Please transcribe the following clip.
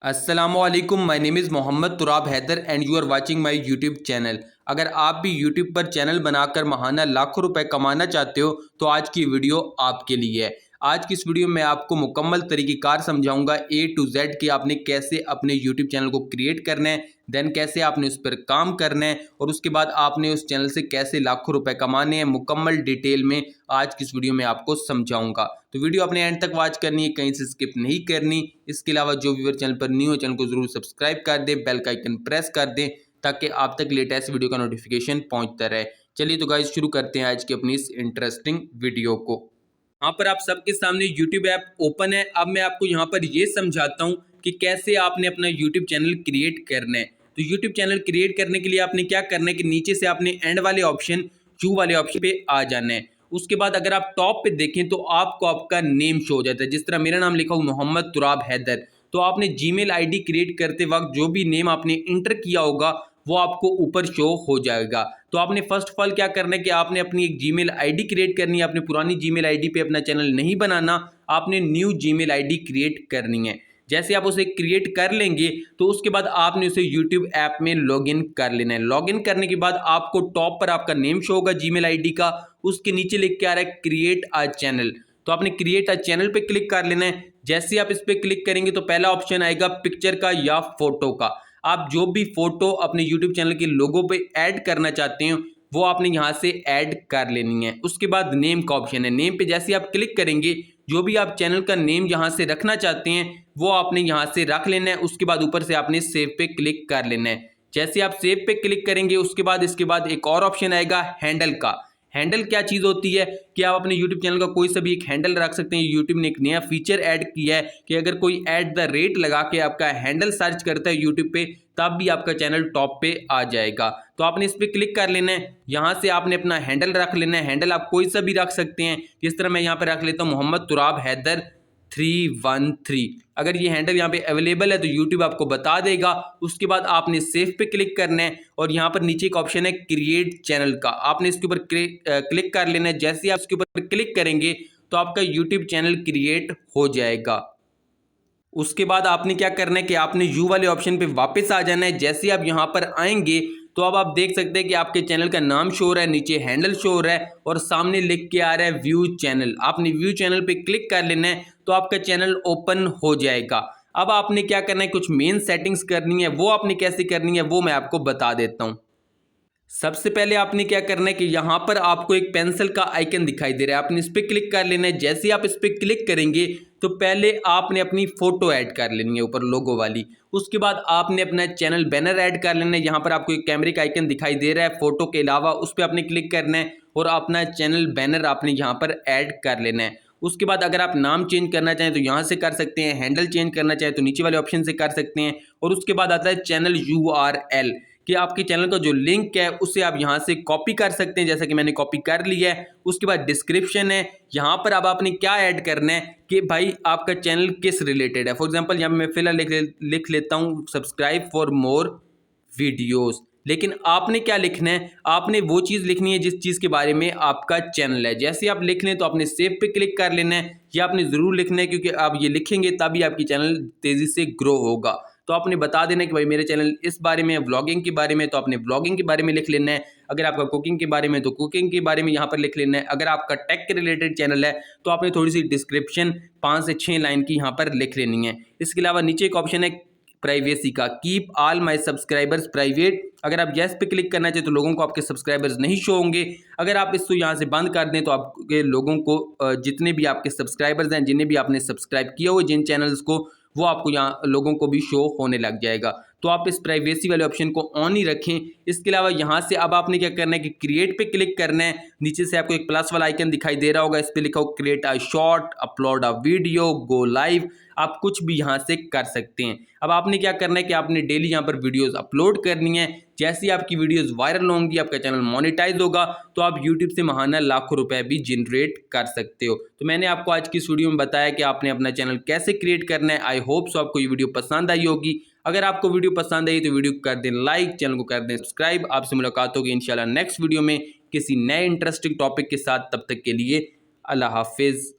अस्सलामुअलैकुम, my name is Mohammad Turab Haider and you are watching my YouTube channel. अगर आप भी यूट्यूब पर चैनल बनाकर माहाना लाखों रुपए कमाना चाहते हो तो आज की वीडियो आपके लिए है। आज की इस वीडियो में आपको मुकम्मल तरीक़ेकार समझाऊंगा A to Z कि आपने कैसे अपने यूट्यूब चैनल को क्रिएट करना है, देन कैसे आपने उस पर काम करना है और उसके बाद आपने उस चैनल से कैसे लाखों रुपए कमाने हैं। मुकम्मल डिटेल में आज की इस वीडियो में आपको समझाऊंगा, तो वीडियो अपने एंड तक वॉच करनी है, कहीं से स्किप नहीं करनी। इसके अलावा जो व्यूअर चैनल पर न्यू है चैनल को जरूर सब्सक्राइब कर दें, बेल का आइकन प्रेस कर दें ताकि आप तक लेटेस्ट वीडियो का नोटिफिकेशन पहुंचता रहे। चलिए तो गाइस शुरू करते हैं आज की अपनी इस इंटरेस्टिंग वीडियो को। यहाँ पर आप सबके सामने YouTube ऐप ओपन है। अब मैं आपको यहाँ पर ये समझाता हूँ कि कैसे आपने अपना YouTube चैनल क्रिएट करना है। तो YouTube चैनल क्रिएट करने के लिए आपने क्या करना है कि नीचे से आपने एंड वाले ऑप्शन यू वाले ऑप्शन पे आ जाना है। उसके बाद अगर आप टॉप पे देखें तो आपको आपका नेम शो हो जाता है। जिस तरह मेरा नाम लिखा हुआ मोहम्मद तुराब हैदर, तो आपने जीमेल आईडी क्रिएट करते वक्त जो भी नेम आपने इंटर किया होगा वो आपको ऊपर शो हो जाएगा। तो आपने फर्स्ट ऑफ ऑल क्या करना है कि आपने अपनी एक जीमेल आईडी क्रिएट करनी है। आपने पुरानी जीमेल आईडी पे अपना चैनल नहीं बनाना, आपने न्यू जीमेल आईडी क्रिएट करनी है। जैसे आप उसे क्रिएट कर लेंगे तो उसके बाद आपने उसे यूट्यूब ऐप में लॉगिन कर लेना है। लॉगिन करने के बाद आपको टॉप पर आपका नेम शो होगा जीमेल आईडी का, उसके नीचे लिख के आ रहा है क्रिएट अ चैनल। तो आपने क्रिएट अ चैनल पे क्लिक कर लेना है। जैसे आप इस पे क्लिक करेंगे तो पहला ऑप्शन आएगा पिक्चर का या फोटो का। आप जो भी फोटो अपने यूट्यूब चैनल के लोगो पे ऐड करना चाहते हैं वो आपने यहाँ से ऐड कर लेनी है। उसके बाद नेम का ऑप्शन है, नेम पे जैसे आप क्लिक करेंगे जो भी आप चैनल का नेम यहाँ से रखना चाहते हैं वो आपने यहाँ से रख लेना है। उसके बाद ऊपर से आपने सेव पे क्लिक कर लेना है। जैसे आप सेव पे क्लिक करेंगे उसके बाद इसके बाद एक और ऑप्शन आएगा हैंडल का। हैंडल क्या चीज़ होती है कि आप अपने यूट्यूब चैनल का कोई सा भी एक हैंडल रख सकते हैं। यूट्यूब ने एक नया फीचर ऐड किया है कि अगर कोई @ लगा के आपका हैंडल सर्च करता है यूट्यूब पे तब भी आपका चैनल टॉप पे आ जाएगा। तो आपने इस पर क्लिक कर लेना है। यहाँ से आपने अपना हैंडल रख लेना है। हैंडल आप कोई सा भी रख सकते हैं, जिस तरह मैं यहाँ पे रख लेता हूँ मोहम्मद तुराब हैदर 313। अगर ये हैंडल यहाँ पे अवेलेबल है तो यूट्यूब आपको बता देगा। उसके बाद आपने सेव पे क्लिक करना है और यहाँ पर नीचे एक ऑप्शन है क्रिएट चैनल का, आपने इसके ऊपर क्लिक कर लेना है। जैसे आप इसके ऊपर क्लिक करेंगे तो आपका यूट्यूब चैनल क्रिएट हो जाएगा। उसके बाद आपने क्या करना है कि आपने यू वाले ऑप्शन पे वापस आ जाना है। जैसे आप यहाँ पर आएंगे तो अब आप देख सकते हैं कि आपके चैनल का नाम शो हो रहा है, नीचे हैंडल शो हो रहा है और सामने लिख के आ रहा है व्यू चैनल। आपने व्यू चैनल पे क्लिक कर लेना है तो आपका चैनल ओपन हो जाएगा। अब आपने क्या करना है, कुछ मेन सेटिंग्स करनी है। वो आपने कैसे करनी है वो मैं आपको बता देता हूँ। सबसे पहले आपने क्या करना है कि यहाँ पर आपको एक पेंसिल का आइकन दिखाई दे रहा है, आपने इस पर क्लिक कर लेना है। जैसे आप इस पर क्लिक करेंगे तो पहले आपने अपनी फोटो ऐड कर लेनी है ऊपर लोगो वाली। उसके बाद आपने अपना चैनल बैनर ऐड कर लेना है। यहाँ पर आपको एक कैमरे का आइकन दिखाई दे रहा है फोटो के अलावा, उस पर आपने क्लिक करना है और अपना चैनल बैनर आपने यहाँ पर ऐड कर लेना है। उसके बाद अगर आप नाम चेंज करना चाहें तो यहाँ से कर सकते हैं, हैंडल चेंज करना चाहें तो नीचे वाले ऑप्शन से कर सकते हैं। और उसके बाद आता है चैनल URL कि आपके चैनल का जो लिंक है उसे आप यहाँ से कॉपी कर सकते हैं, जैसा कि मैंने कॉपी कर लिया है। उसके बाद डिस्क्रिप्शन है, यहाँ पर अब आपने क्या ऐड करना है कि भाई आपका चैनल किस रिलेटेड है। फॉर एग्जांपल यहाँ मैं फिलहाल लिख लेता हूँ सब्सक्राइब फॉर मोर वीडियोस। लेकिन आपने क्या लिखना है, आपने वो चीज़ लिखनी है जिस चीज़ के बारे में आपका चैनल है। जैसे आप लिख लें तो आपने सेव पे क्लिक कर लेना है। ये आपने ज़रूर लिखना है क्योंकि आप ये लिखेंगे तभी आपकी चैनल तेज़ी से ग्रो होगा। तो आपने बता देना कि भाई मेरे चैनल इस बारे में, व्लॉगिंग के बारे में, तो आपने व्लॉगिंग के बारे में लिख लेना है। अगर आपका कुकिंग के बारे में तो कुकिंग के बारे में यहाँ पर लिख लेना है। अगर आपका टेक के रिलेटेड चैनल है तो आपने थोड़ी सी डिस्क्रिप्शन 5 से 6 लाइन की यहाँ पर लिख लेनी है। इसके अलावा नीचे एक ऑप्शन है प्राइवेसी का, keep all my subscribers private. अगर आप येस पे क्लिक करना चाहें तो लोगों को आपके सब्सक्राइबर्स नहीं शो होंगे। अगर आप इसको यहाँ से बंद कर दें तो आपके लोगों को जितने भी आपके सब्सक्राइबर्स हैं, जिन्हें भी आपने सब्सक्राइब किया हुआ जिन चैनल्स को, वो आपको यहाँ लोगों को भी शो होने लग जाएगा। तो आप इस प्राइवेसी वाले ऑप्शन को ऑन ही रखें। इसके अलावा यहाँ से अब आपने क्या करना है कि क्रिएट पे क्लिक करना है। नीचे से आपको एक प्लस वाला आइकन दिखाई दे रहा होगा, इस पर लिखा हो create a short, upload a video, go live. आप कुछ भी यहाँ से कर सकते हैं। अब आपने क्या करना है कि आपने डेली यहाँ पर वीडियोस अपलोड करनी है। जैसे आपकी वीडियोस वायरल होंगी, आपका चैनल मोनेटाइज होगा तो आप यूट्यूब से माहाना लाखों रुपए भी जनरेट कर सकते हो। तो मैंने आपको आज की इस वीडियो में बताया कि आपने अपना चैनल कैसे क्रिएट करना है। आई होप सो आपको ये वीडियो पसंद आई होगी। अगर आपको वीडियो पसंद आई तो वीडियो को कर दें लाइक, चैनल को कर दें सब्सक्राइब। आपसे मुलाकात होगी इंशाल्लाह नेक्स्ट वीडियो में किसी नए इंटरेस्टिंग टॉपिक के साथ। तब तक के लिए अल्लाह हाफिज़।